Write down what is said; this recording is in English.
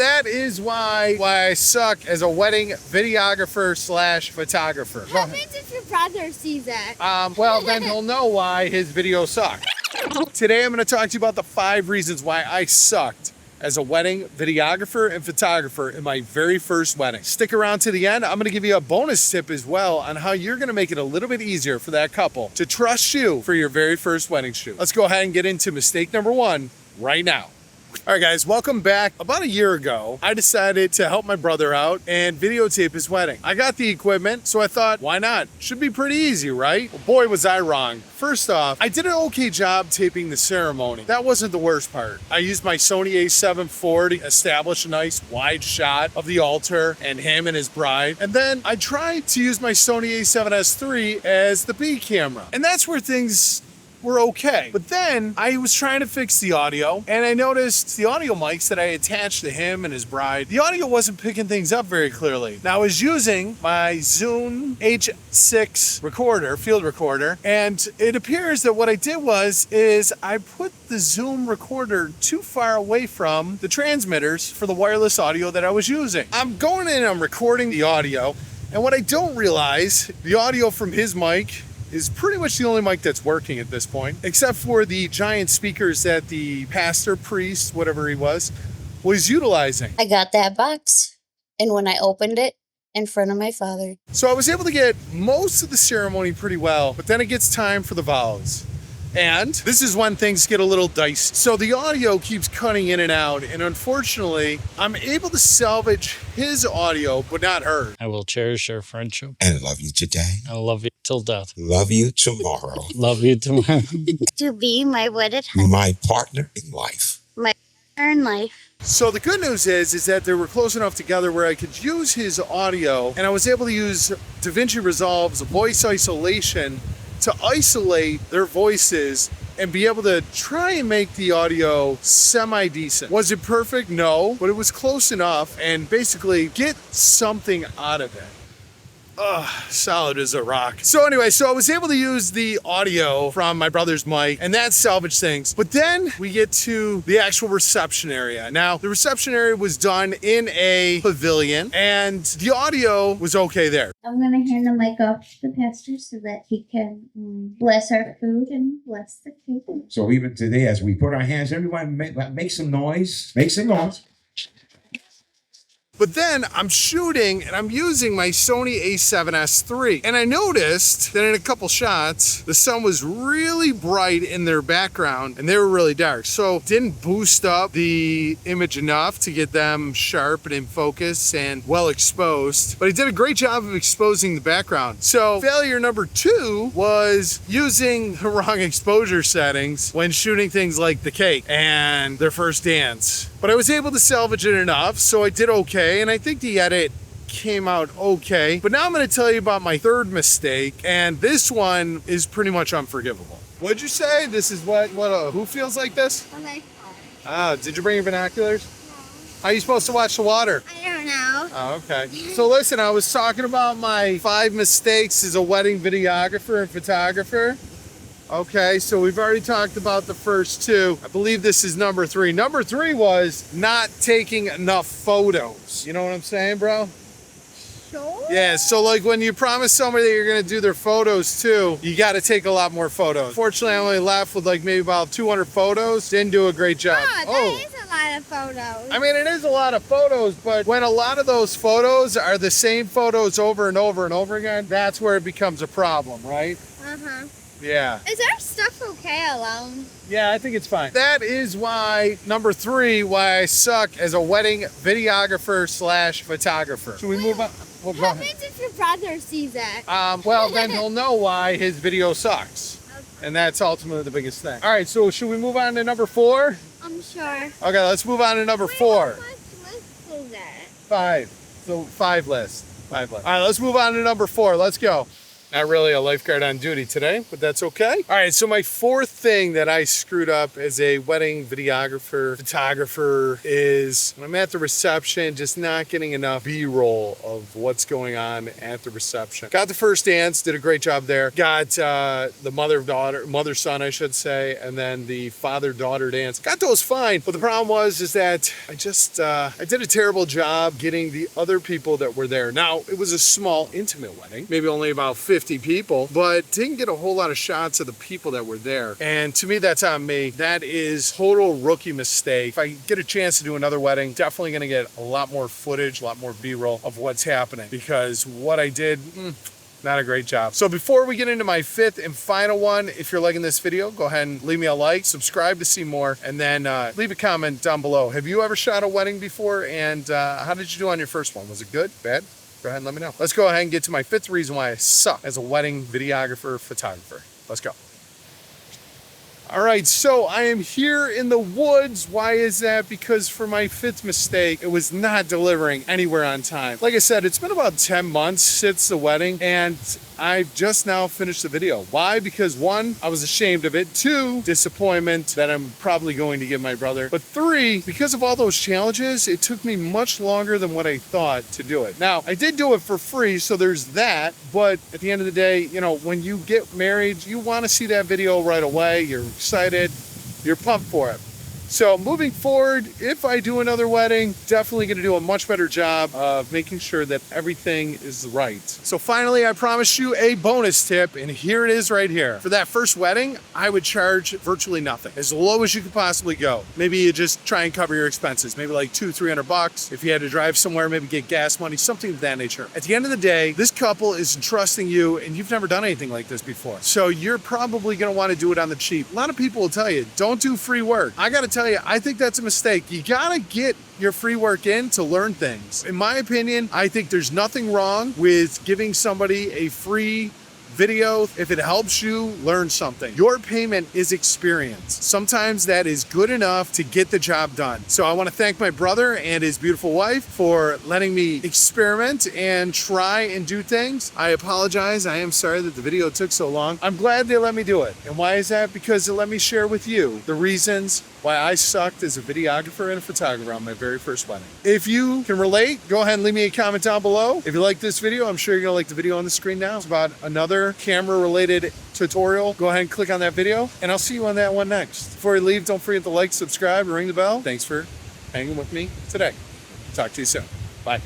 that is why I suck as a wedding videographer slash photographer. What happens if your brother sees it? Well, then he'll know why his videos suck. Today I'm going to talk to you about the 5 reasons why I sucked as a wedding videographer and photographer in my very first wedding. Stick around to the end. I'm going to give you a bonus tip as well on how you're going to make it a little bit easier for that couple to trust you for your very first wedding shoot. Let's go ahead and get into mistake number 1 right now. All right, guys, welcome back. About a year ago, I decided to help my brother out and videotape his wedding. I got the equipment, so I thought, why not? Should be pretty easy, right? Well, boy, was I wrong. First off, I did an okay job taping the ceremony. That wasn't the worst part. I used my Sony a7 IV to establish a nice wide shot of the altar and him and his bride. And then I tried to use my Sony a7S III as the B camera. And that's where things were okay. But then I was trying to fix the audio and I noticed the audio mics that I attached to him and his bride, the audio wasn't picking things up very clearly. Now I was using my Zoom H6 recorder, field recorder, and it appears that what I did is I put the Zoom recorder too far away from the transmitters for the wireless audio that I was using. I'm going in and I'm recording the audio, and what I don't realize, the audio from his mic is pretty much the only mic that's working at this point, except for the giant speakers that the pastor, priest, whatever he was utilizing. I got that box, and when I opened it, in front of my father. So I was able to get most of the ceremony pretty well, but then it gets time for the vows. And this is when things get a little dicey. So the audio keeps cutting in and out, and unfortunately, I'm able to salvage his audio, but not hers. I will cherish our friendship. And love you today. I love you till death. Love you tomorrow. Love you tomorrow. To be my wedded husband. My partner in life. My partner in life. So the good news is that they were close enough together where I could use his audio, and I was able to use DaVinci Resolve's voice isolation to isolate their voices and be able to try and make the audio semi-decent. Was it perfect? No, but it was close enough and basically get something out of it. Solid as a rock. So anyway, I was able to use the audio from my brother's mic, and that salvaged things. But then we get to the actual reception area. Now, the reception area was done in a pavilion, and the audio was okay there. I'm going to hand the mic off to the pastor so that he can bless our food and bless the table. So even today, as we put our hands, everyone make some noise. Make some noise. But then I'm shooting and I'm using my Sony a7S III. And I noticed that in a couple shots, the sun was really bright in their background and they were really dark. So didn't boost up the image enough to get them sharp and in focus and well exposed. But I did a great job of exposing the background. So failure number 2 was using the wrong exposure settings when shooting things like the cake and their first dance. But I was able to salvage it enough, so I did okay, and I think the edit came out okay. But now I'm going to tell you about my 3rd mistake, and this one is pretty much unforgivable. What'd you say? This is who feels like this? Did you bring your binoculars? No. How are you supposed to watch the water? I don't know. Oh, okay. So listen, I was talking about my 5 mistakes as a wedding videographer and photographer. Okay, so we've already talked about the first 2. I believe this is number 3. Number 3 was not taking enough photos. You know what I'm saying, bro? Sure. Yeah, so like when you promise somebody that you're gonna do their photos too, you gotta take a lot more photos. Fortunately, I only left with like maybe about 200 photos. Didn't do a great job. Oh, that is a lot of photos. I mean, it is a lot of photos, but when a lot of those photos are the same photos over and over and over again, that's where it becomes a problem, right? Uh-huh. Yeah. Is our stuff okay alone? Yeah, I think it's fine. That is why, number 3, why I suck as a wedding videographer slash photographer. Should we move on? What happens if your brother sees it? Well, then he'll know why his video sucks. Okay. And that's ultimately the biggest thing. All right, so should we move on to number 4? I'm sure. Okay, let's move on to number 4. How much list is it? 5. So 5 lists. 5 lists. All right, let's move on to number 4. Let's go. Not really a lifeguard on duty today, but that's okay. All right, so my fourth thing that I screwed up as a wedding videographer, photographer is when I'm at the reception, just not getting enough B-roll of what's going on at the reception. Got the first dance, did a great job there. Got the mother-son, I should say, and then the father-daughter dance. Got those fine, but the problem was is that I did a terrible job getting the other people that were there. Now, it was a small, intimate wedding, maybe only about 50 people, but didn't get a whole lot of shots of the people that were there. And to me, that's on me. That is total rookie mistake. If I get a chance to do another wedding, definitely gonna get a lot more footage, a lot more B-roll of what's happening, because what I did, not a great job. So before we get into my fifth and final one, if you're liking this video, go ahead and leave me a like, subscribe to see more, and then leave a comment down below. Have you ever shot a wedding before, and how did you do on your first one? Was it good, bad? Go ahead and let me know. Let's go ahead and get to my fifth reason why I suck as a wedding videographer, photographer. Let's go. All right, so I am here in the woods. Why is that? Because for my fifth mistake, it was not delivering anywhere on time. Like I said, it's been about 10 months since the wedding, and I've just now finished the video. Why? Because one, I was ashamed of it. Two, disappointment that I'm probably going to give my brother. But three, because of all those challenges, it took me much longer than what I thought to do it. Now, I did do it for free, so there's that. But at the end of the day, you know, when you get married, you want to see that video right away. You're excited, you're pumped for it. So moving forward, if I do another wedding, definitely going to do a much better job of making sure that everything is right. So finally, I promised you a bonus tip, and here it is right here. For that first wedding, I would charge virtually nothing, as low as you could possibly go. Maybe you just try and cover your expenses, maybe like $200-300. If you had to drive somewhere, maybe get gas money, something of that nature. At the end of the day, this couple is entrusting you, and you've never done anything like this before. So you're probably going to want to do it on the cheap. A lot of people will tell you, don't do free work. I got to tell you, I think that's a mistake. You gotta get your free work in to learn things. In my opinion, I think there's nothing wrong with giving somebody a free video if it helps you learn something. Your payment is experience. Sometimes that is good enough to get the job done. So I want to thank my brother and his beautiful wife for letting me experiment and try and do things. I apologize. I am sorry that the video took so long. I'm glad they let me do it. And why is that? Because it let me share with you the reasons why I sucked as a videographer and a photographer on my very first wedding. If you can relate, go ahead and leave me a comment down below. If you like this video, I'm sure you're gonna like the video on the screen now. It's about another camera related tutorial. Go ahead and click on that video, and I'll see you on that one next. Before you leave, don't forget to like, subscribe, and ring the bell. Thanks for hanging with me today. Talk to you soon. Bye.